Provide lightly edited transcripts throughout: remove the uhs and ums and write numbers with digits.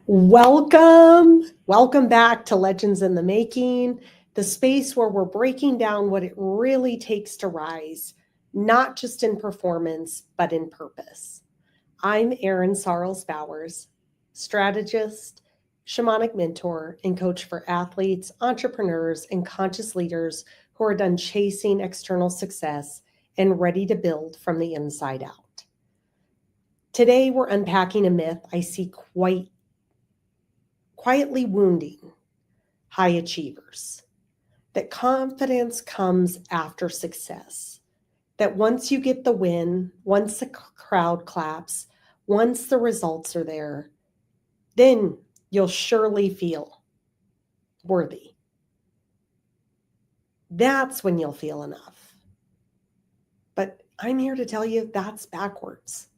Welcome back to Legends in the Making, the space where we're breaking down what it really takes to rise, not just in performance, but in purpose. I'm Erin Sarles Bowers, strategist, shamanic mentor, and coach for athletes, entrepreneurs, and conscious leaders who are done chasing external success and ready to build from the inside out. Today, we're unpacking a myth I see quietly wounding high achievers, that confidence comes after success, that once you get the win, once the crowd claps, once the results are there, then you'll surely feel worthy. That's when you'll feel enough. But I'm here to tell you that's backwards.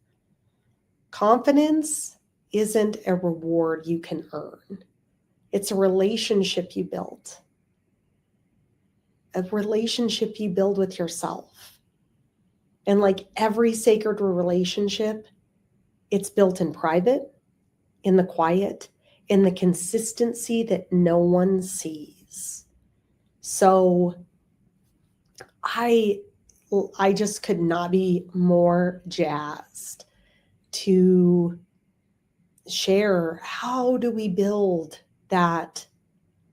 Confidence isn't a reward you can earn. It's a relationship you build. A relationship you build with yourself. And like every sacred relationship, it's built in private, in the quiet, in the consistency that no one sees. So I just could not be more jazzed to share how do we build that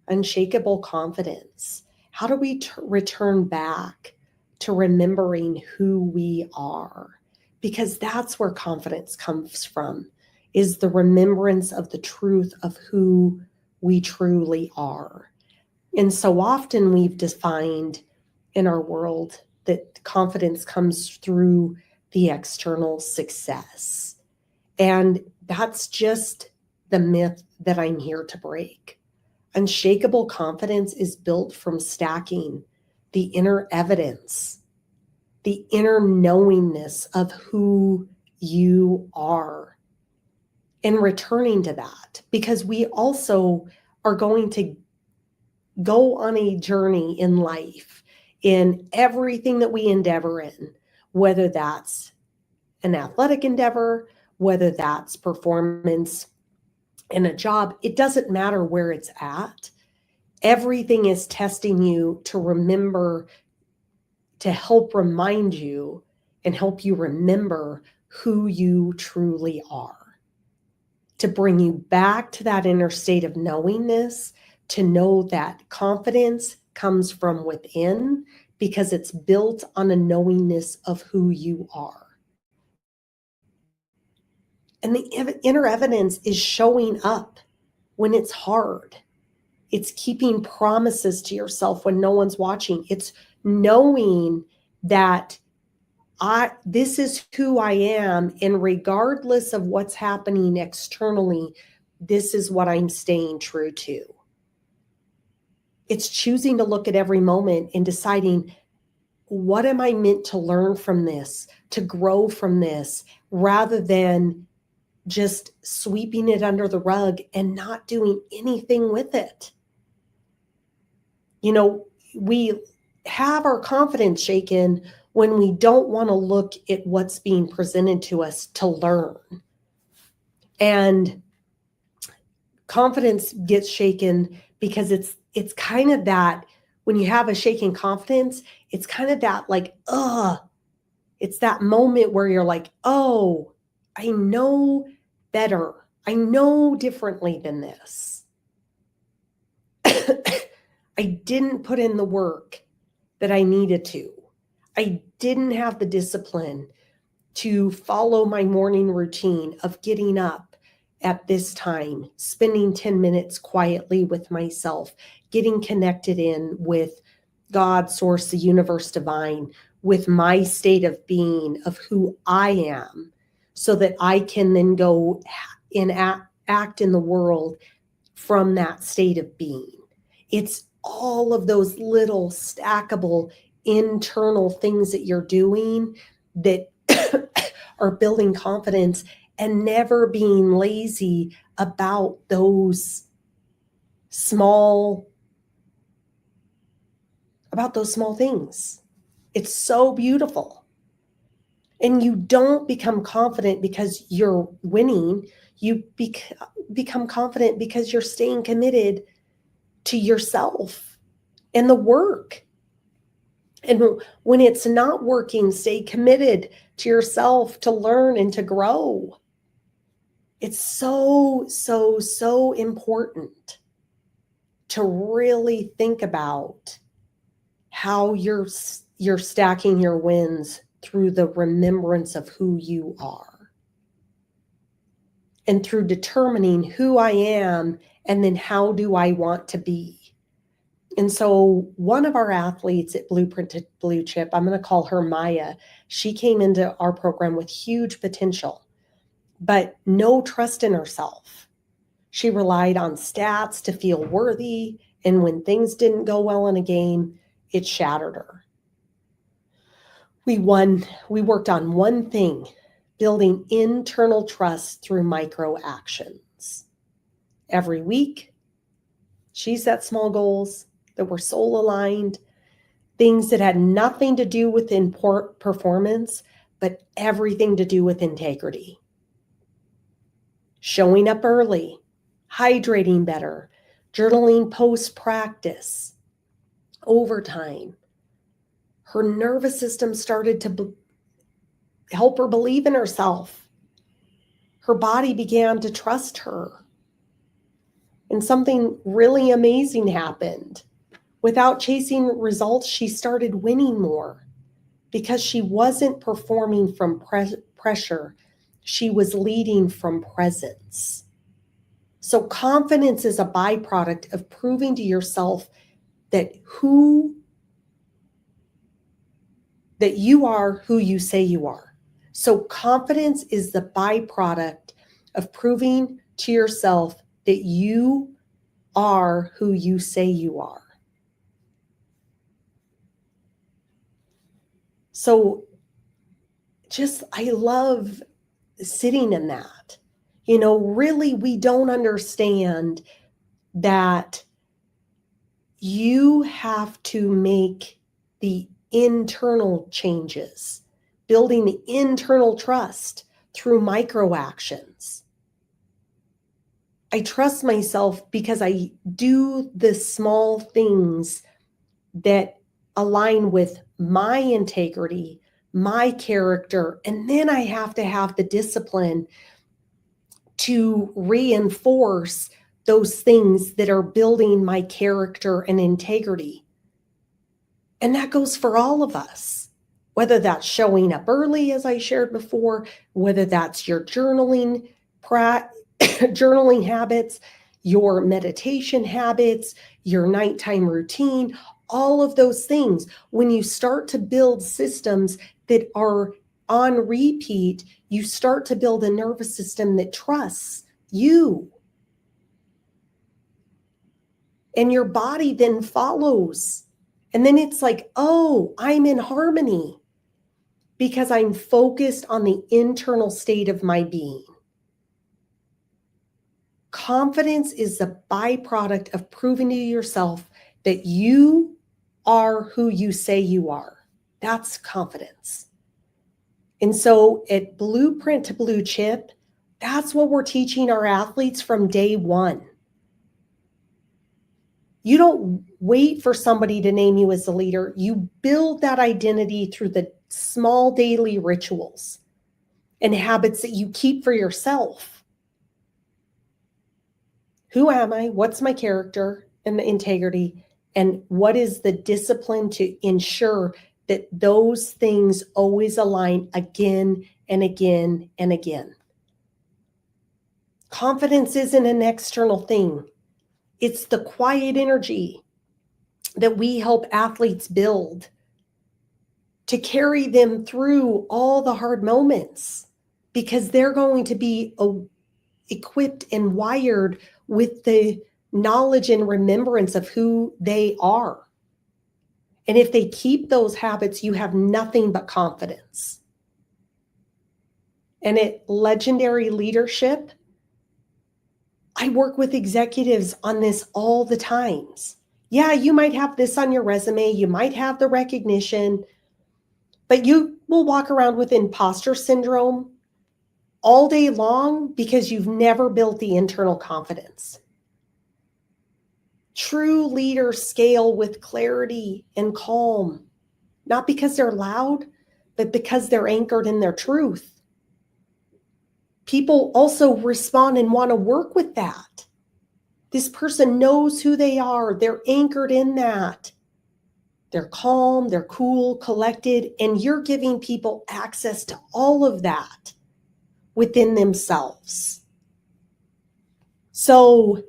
unshakable confidence? How do we return back to remembering who we are? Because that's where confidence comes from, is the remembrance of the truth of who we truly are. And so often we've defined in our world that confidence comes through the external success. And that's just the myth that I'm here to break. Unshakable confidence is built from stacking the inner evidence, the inner knowingness of who you are, and returning to that, because we also are going to go on a journey in life, in everything that we endeavor in, whether that's an athletic endeavor, whether that's performance in a job. It doesn't matter where it's at. Everything is testing you to remember, to help remind you and help you remember who you truly are, to bring you back to that inner state of knowingness, to know that confidence comes from within because it's built on a knowingness of who you are. And the inner evidence is showing up when it's hard. It's keeping promises to yourself when no one's watching. It's knowing that this is who I am, and regardless of what's happening externally, this is what I'm staying true to. It's choosing to look at every moment and deciding, what am I meant to learn from this, to grow from this, rather than just sweeping it under the rug and not doing anything with it. You know, we have our confidence shaken when we don't want to look at what's being presented to us to learn. And confidence gets shaken because it's kind of that, when you have a shaken confidence, it's kind of that like, it's that moment where you're like, oh, I know better. I know differently than this. I didn't put in the work that I needed to. I didn't have the discipline to follow my morning routine of getting up at this time, spending 10 minutes quietly with myself, getting connected in with God, source, the universe, divine, with my state of being, of who I am, so that I can then go and act in the world from that state of being. It's all of those little stackable internal things that you're doing that are building confidence, and never being lazy about those small things. It's so beautiful. And you don't become confident because you're winning. You become confident because you're staying committed to yourself and the work. And when it's not working, stay committed to yourself to learn and to grow. It's so, so, so important to really think about how you're stacking your wins through the remembrance of who you are and through determining who I am and then how do I want to be. And so one of our athletes at Blueprint to Bluechip, I'm going to call her Maya, she came into our program with huge potential, but no trust in herself. She relied on stats to feel worthy, and when things didn't go well in a game, it shattered her. We worked on one thing, building internal trust through micro actions. Every week, she set small goals that were soul aligned, things that had nothing to do with performance, but everything to do with integrity. Showing up early, hydrating better, journaling post-practice, overtime. Her nervous system started to help her believe in herself. Her body began to trust her. And something really amazing happened. Without chasing results, she started winning more because she wasn't performing from pressure. She was leading from presence. So confidence is a byproduct of proving to yourself that you are who you say you are. So confidence is the byproduct of proving to yourself that you are who you say you are. So I love sitting in that. Really, we don't understand that you have to make the internal changes, building the internal trust through micro actions. I trust myself because I do the small things that align with my integrity, my character, and then I have to have the discipline to reinforce those things that are building my character and integrity. And that goes for all of us, whether that's showing up early, as I shared before, whether that's your journaling habits, your meditation habits, your nighttime routine, all of those things. When you start to build systems that are on repeat, you start to build a nervous system that trusts you. And your body then follows. And then it's like, oh, I'm in harmony because I'm focused on the internal state of my being. Confidence is the byproduct of proving to yourself that you are who you say you are. That's confidence. And so at Blueprint to Bluechip, that's what we're teaching our athletes from day one. You don't wait for somebody to name you as a leader. You build that identity through the small daily rituals and habits that you keep for yourself. Who am I? What's my character and the integrity? And what is the discipline to ensure that those things always align again and again and again? Confidence isn't an external thing. It's the quiet energy that we help athletes build to carry them through all the hard moments, because they're going to be equipped and wired with the knowledge and remembrance of who they are. And if they keep those habits, you have nothing but confidence. And at Legendary Leadership, I work with executives on this all the times. Yeah, you might have this on your resume, you might have the recognition, but you will walk around with imposter syndrome all day long because you've never built the internal confidence. True leaders scale with clarity and calm, not because they're loud, but because they're anchored in their truth. People also respond and want to work with that. This person knows who they are. They're anchored in that. They're calm, they're cool, collected, and you're giving people access to all of that within themselves. So,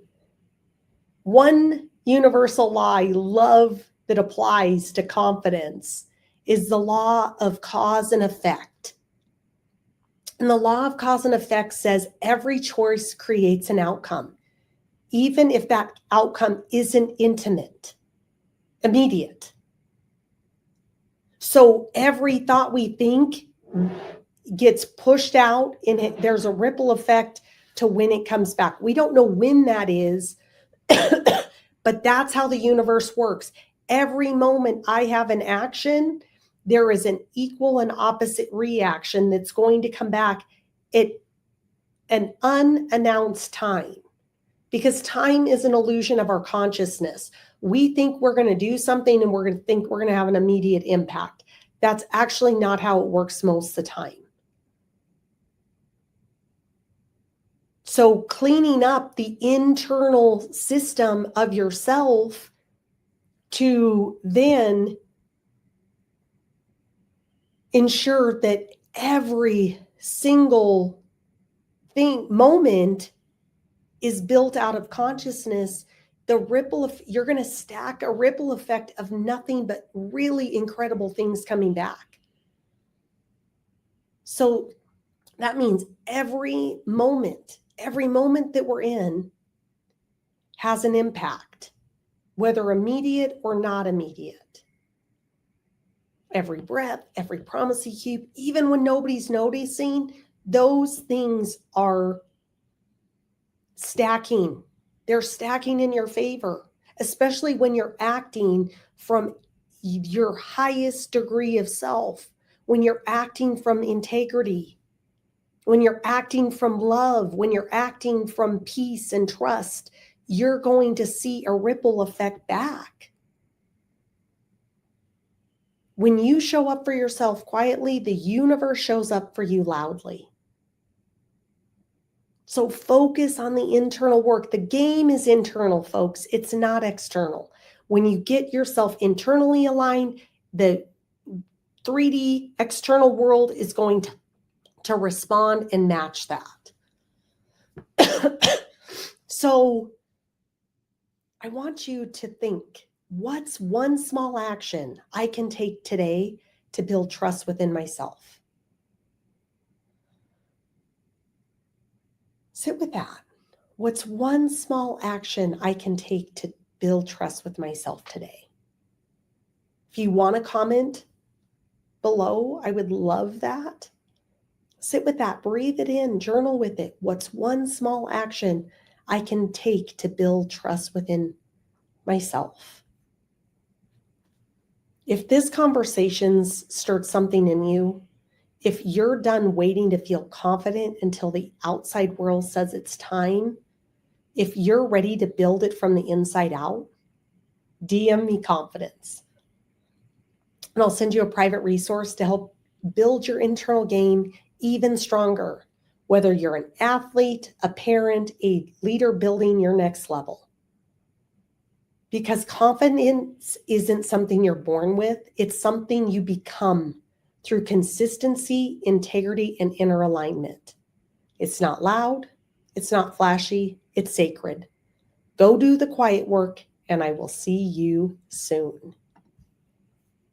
one universal law I love that applies to confidence is the law of cause and effect. And the law of cause and effect says every choice creates an outcome, even if that outcome isn't intimate, immediate. So every thought we think gets pushed out, and there's a ripple effect to when it comes back. We don't know when that is, but that's how the universe works. Every moment I have an action, there is an equal and opposite reaction that's going to come back at an unannounced time, because time is an illusion of our consciousness. We think we're going to do something and we're going to think we're going to have an immediate impact. That's actually not how it works most of the time. So cleaning up the internal system of yourself to then ensure that every single moment is built out of consciousness, you're going to stack a ripple effect of nothing but really incredible things coming back. So that means every moment that we're in has an impact, whether immediate or not immediate. Every breath, every promise you keep, even when nobody's noticing, those things are stacking. They're stacking in your favor, especially when you're acting from your highest degree of self, when you're acting from integrity, when you're acting from love, when you're acting from peace and trust, you're going to see a ripple effect back. When you show up for yourself quietly, the universe shows up for you loudly. So focus on the internal work. The game is internal, folks. It's not external. When you get yourself internally aligned, the 3D external world is going to respond and match that. So I want you to think, what's one small action I can take today to build trust within myself? Sit with that. What's one small action I can take to build trust with myself today? If you want to comment below, I would love that. Sit with that, breathe it in, journal with it. What's one small action I can take to build trust within myself? If this conversation's stirred something in you, if you're done waiting to feel confident until the outside world says it's time, if you're ready to build it from the inside out, DM me confidence. And I'll send you a private resource to help build your internal game even stronger, whether you're an athlete, a parent, a leader building your next level. Because confidence isn't something you're born with, it's something you become through consistency, integrity, and inner alignment. It's not loud, it's not flashy, it's sacred. Go do the quiet work, and I will see you soon.